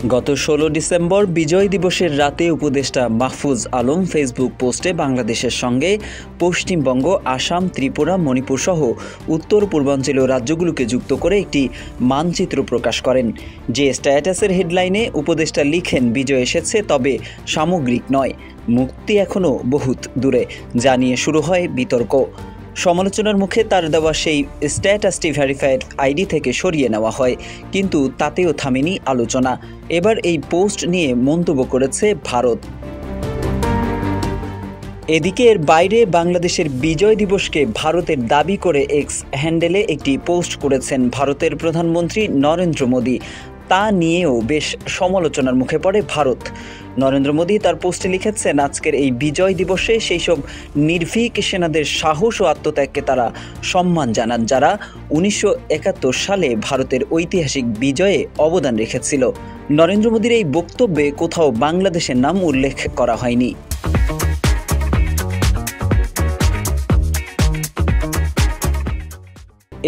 গত ১৬ ডিসেম্বর বিজয় দিবসের রাতে উপদেষ্টা মাহফুজ আলম ফেসবুক পোস্টে বাংলাদেশের সঙ্গে পশ্চিমবঙ্গ, আসাম, ত্রিপুরা, মণিপুর সহ উত্তর পূর্বাঞ্চলীয় রাজ্যগুলোকে যুক্ত করে একটি মানচিত্র প্রকাশ করেন। যে স্ট্যাটাসের হেডলাইনে উপদেষ্টা লিখেন, বিজয় এসেছে তবে সামগ্রিক নয়, মুক্তি এখনও বহুত দূরে, যা নিয়ে শুরু হয় বিতর্ক। সমালোচনার মুখে তার দেওয়া সেই স্ট্যাটাসটি ভেরিফাইড আইডি থেকে সরিয়ে নেওয়া হয়, কিন্তু তাতেও থামেনি আলোচনা। এবার এই পোস্ট নিয়ে মন্তব্য করেছে ভারত। এদিকে এর বাইরে বাংলাদেশের বিজয় দিবসকে ভারতের দাবি করে এক্স হ্যান্ডেলে একটি পোস্ট করেছেন ভারতের প্রধানমন্ত্রী নরেন্দ্র মোদী। তা নিয়েও বেশ সমালোচনার মুখে পড়ে ভারত। নরেন্দ্র মোদী তার পোস্টে লিখেছেন, আজকের এই বিজয় দিবসে সেই সব নির্ভীক সেনাদের সাহস ও আত্মত্যাগকে তারা সম্মান জানান, যারা ১৯৭১ সালে ভারতের ঐতিহাসিক বিজয়ে অবদান রেখেছিল। নরেন্দ্র মোদীর এই বক্তব্যে কোথাও বাংলাদেশের নাম উল্লেখ করা হয়নি।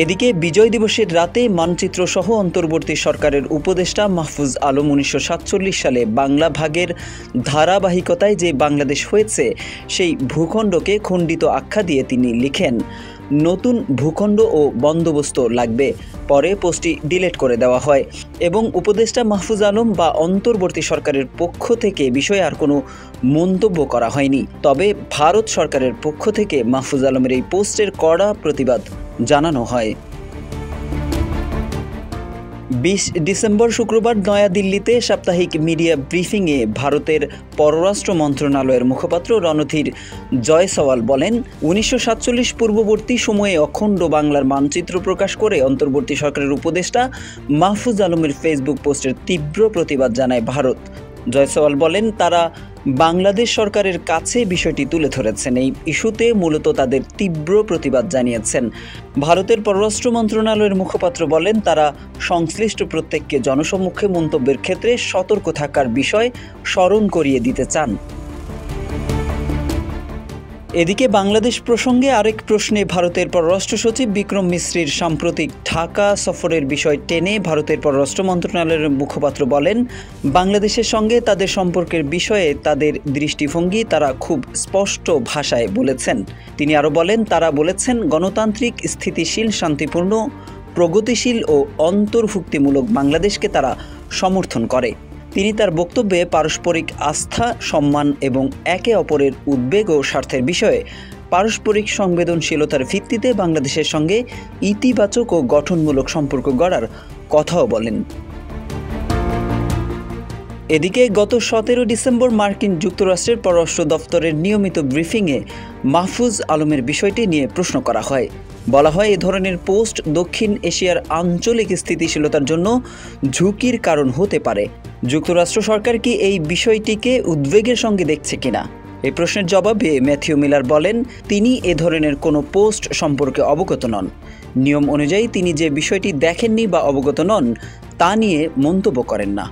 এদিকে বিজয় দিবসের রাতে মানচিত্র সহ অন্তর্বর্তী সরকারের উপদেষ্টা মাহফুজ আলম ১৯৪৭ সালে বাংলা ভাগের ধারাবাহিকতায় যে বাংলাদেশ হয়েছে সেই ভূখণ্ডকে খণ্ডিত আখ্যা দিয়ে তিনি লিখেন, নতুন ভূখণ্ড ও বন্দোবস্ত লাগবে। পরে পোস্টটি ডিলিট করে দেওয়া হয় এবং উপদেষ্টা মাহফুজ আলম বা অন্তর্বর্তী সরকারের পক্ষ থেকে বিষয়ে আর কোনো মন্তব্য করা হয়নি। তবে ভারত সরকারের পক্ষ থেকে মাহফুজ আলমের এই পোস্টের কড়া প্রতিবাদ জানানো হয়। ২০ ডিসেম্বর শুক্রবার নয়াদিল্লিতে সাপ্তাহিক মিডিয়া ব্রিফিংয়ে ভারতের পররাষ্ট্র মন্ত্রণালয়ের মুখপাত্র রণধীর জয়সওয়াল বলেন, ১৯৪৭ পূর্ববর্তী সময়ে অখণ্ড বাংলার মানচিত্র প্রকাশ করে অন্তর্বর্তী সরকারের উপদেষ্টা মাহফুজ আলমের ফেসবুক পোস্টের তীব্র প্রতিবাদ জানায় ভারত। জয়সওয়াল বলেন, তারা বাংলাদেশ সরকারের কাছে বিষয়টি তুলে ধরেছেন। এই ইস্যুতে মূলত তাদের তীব্র প্রতিবাদ জানিয়েছেন। ভারতের পররাষ্ট্র মন্ত্রণালয়ের মুখপাত্র বলেন, তারা সংশ্লিষ্ট প্রত্যেককে জনসম্মুখে মন্তব্যের ক্ষেত্রে সতর্ক থাকার বিষয় স্মরণ করিয়ে দিতে চান। এদিকে বাংলাদেশ প্রসঙ্গে আরেক প্রশ্নে ভারতের পররাষ্ট্র সচিব বিক্রম মিশ্রির সাম্প্রতিক ঢাকা সফরের বিষয় টেনে ভারতের পররাষ্ট্র মন্ত্রণালয়ের মুখপাত্র বলেন, বাংলাদেশের সঙ্গে তাদের সম্পর্কের বিষয়ে তাদের দৃষ্টিভঙ্গি তারা খুব স্পষ্ট ভাষায় বলেছেন। তিনি আরও বলেন, তারা বলেছেন, গণতান্ত্রিক, স্থিতিশীল, শান্তিপূর্ণ, প্রগতিশীল ও অন্তর্ভুক্তিমূলক বাংলাদেশকে তারা সমর্থন করে। তিনি তার বক্তব্যে পারস্পরিক আস্থা, সম্মান এবং একে অপরের উদ্বেগ ও স্বার্থের বিষয়ে পারস্পরিক সংবেদনশীলতার ভিত্তিতে বাংলাদেশের সঙ্গে ইতিবাচক ও গঠনমূলক সম্পর্ক গড়ার কথাও বলেন। এদিকে গত ১৭ ডিসেম্বর মার্কিন যুক্তরাষ্ট্রের পররাষ্ট্র দফতরের নিয়মিত ব্রিফিংয়ে মাহফুজ আলমের বিষয়টি নিয়ে প্রশ্ন করা হয়। বলা হয়, এ ধরনের পোস্ট দক্ষিণ এশিয়ার আঞ্চলিক স্থিতিশীলতার জন্য ঝুঁকির কারণ হতে পারে। যুক্তরাষ্ট্র সরকার কি এই বিষয়টিকে উদ্বেগের সঙ্গে দেখছে কিনা? এই প্রশ্নের জবাবে ম্যাথিউ মিলার বলেন, তিনি এ ধরনের কোনো পোস্ট সম্পর্কে অবগত নন। নিয়ম অনুযায়ী তিনি যে বিষয়টি দেখেননি বা অবগত নন তা নিয়ে মন্তব্য করেন না।